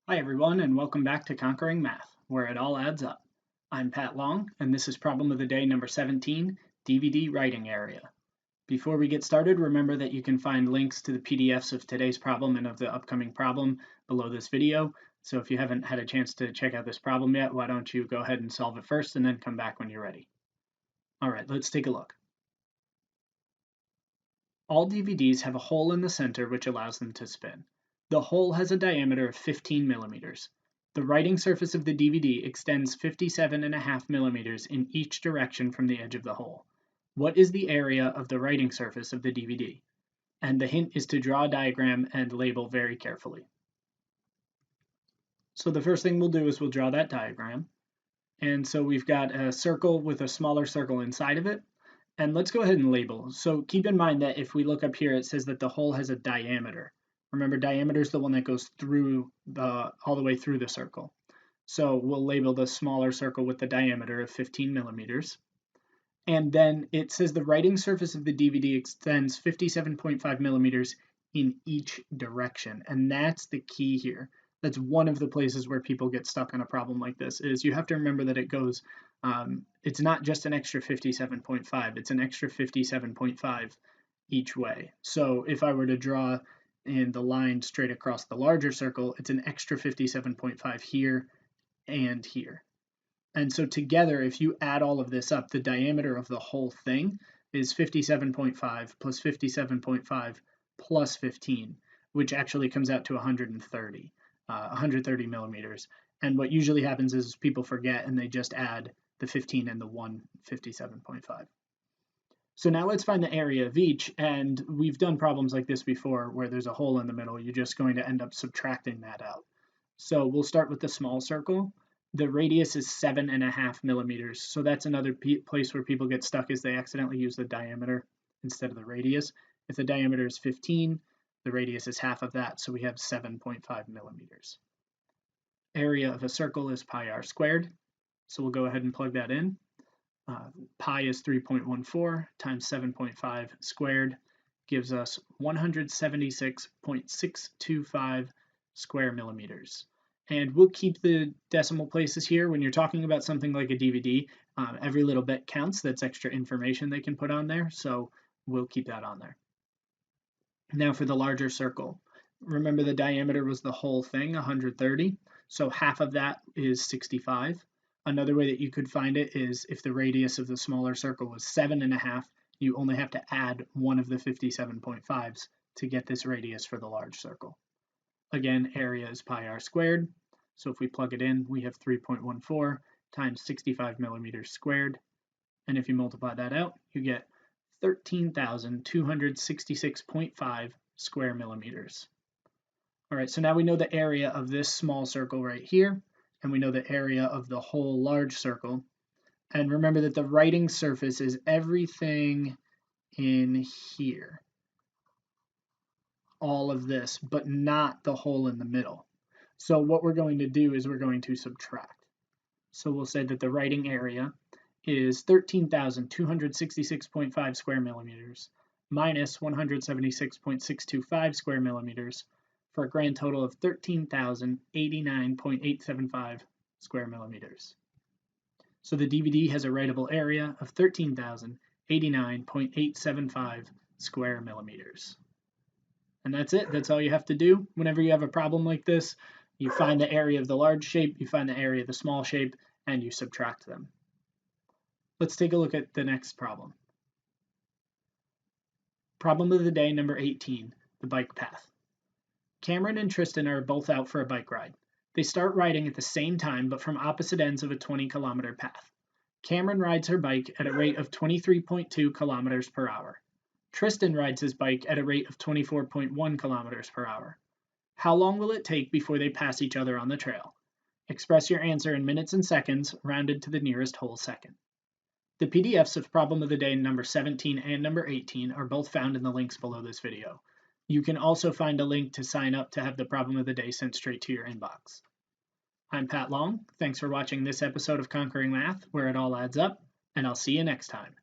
Hi everyone, and welcome back to Conquering Math, where it all adds up. I'm Pat Long, and this is problem of the day number 17, DVD writing area. Before we get started, remember that you can find links to the PDFs of today's problem and of the upcoming problem below this video. So if you haven't had a chance to check out this problem yet, why don't you go ahead and solve it first and then come back when you're ready. All right, let's take a look. All DVDs have a hole in the center which allows them to spin. The hole has a diameter of 15 millimeters. The writing surface of the DVD extends 57.5 millimeters in each direction from the edge of the hole. What is the area of the writing surface of the DVD? And the hint is to draw a diagram and label very carefully. So the first thing we'll do is we'll draw that diagram. And so we've got a circle with a smaller circle inside of it. And let's go ahead and label. So keep in mind that if we look up here, it says that the hole has a diameter. Remember, diameter is the one that goes through all the way through the circle. So we'll label the smaller circle with the diameter of 15 millimeters. And then it says the writing surface of the DVD extends 57.5 millimeters in each direction. And that's the key here. That's one of the places where people get stuck on a problem like this, is you have to remember that it goes, it's not just an extra 57.5, it's an extra 57.5 each way. So if I were to draw in the line straight across the larger circle, it's an extra 57.5 here and here. And so together, if you add all of this up, the diameter of the whole thing is 57.5 plus 57.5 plus 15, which actually comes out to 130 millimeters. And what usually happens is people forget and they just add the 15 and the 157.5. So now let's find the area of each, and we've done problems like this before where there's a hole in the middle. You're just going to end up subtracting that out. So we'll start with the small circle. The radius is 7.5 millimeters, so that's another place where people get stuck, is they accidentally use the diameter instead of the radius. If the diameter is 15, the radius is half of that, so we have 7.5 millimeters. Area of a circle is pi r squared, so we'll go ahead and plug that in. Pi is 3.14 times 7.5 squared gives us 176.625 square millimeters. And we'll keep the decimal places here. When you're talking about something like a DVD, every little bit counts. That's extra information they can put on there, so we'll keep that on there. Now for the larger circle. Remember the diameter was the whole thing, 130, so half of that is 65. Another way that you could find it is if the radius of the smaller circle was 7.5, you only have to add one of the 57.5s to get this radius for the large circle. Again, area is pi r squared, so if we plug it in, we have 3.14 times 65 millimeters squared, and if you multiply that out, you get 13,266.5 square millimeters. All right, so now we know the area of this small circle right here, and we know the area of the whole large circle. And remember that the writing surface is everything in here, all of this, but not the hole in the middle. So what we're going to do is we're going to subtract. So we'll say that the writing area is 13,266.5 square millimeters minus 176.625 square millimeters for a grand total of 13,089.875 square millimeters. So the DVD has a writable area of 13,089.875 square millimeters. And that's it. That's all you have to do. Whenever you have a problem like this, you find the area of the large shape, you find the area of the small shape, and you subtract them. Let's take a look at the next problem. Problem of the day number 18, the bike path. Cameron and Tristan are both out for a bike ride. They start riding at the same time, but from opposite ends of a 20-kilometer path. Cameron rides her bike at a rate of 23.2 kilometers per hour. Tristan rides his bike at a rate of 24.1 kilometers per hour. How long will it take before they pass each other on the trail? Express your answer in minutes and seconds, rounded to the nearest whole second. The PDFs of problem of the day number 17 and number 18 are both found in the links below this video. You can also find a link to sign up to have the problem of the day sent straight to your inbox. I'm Pat Long. Thanks for watching this episode of Conquering Math, where it all adds up, and I'll see you next time.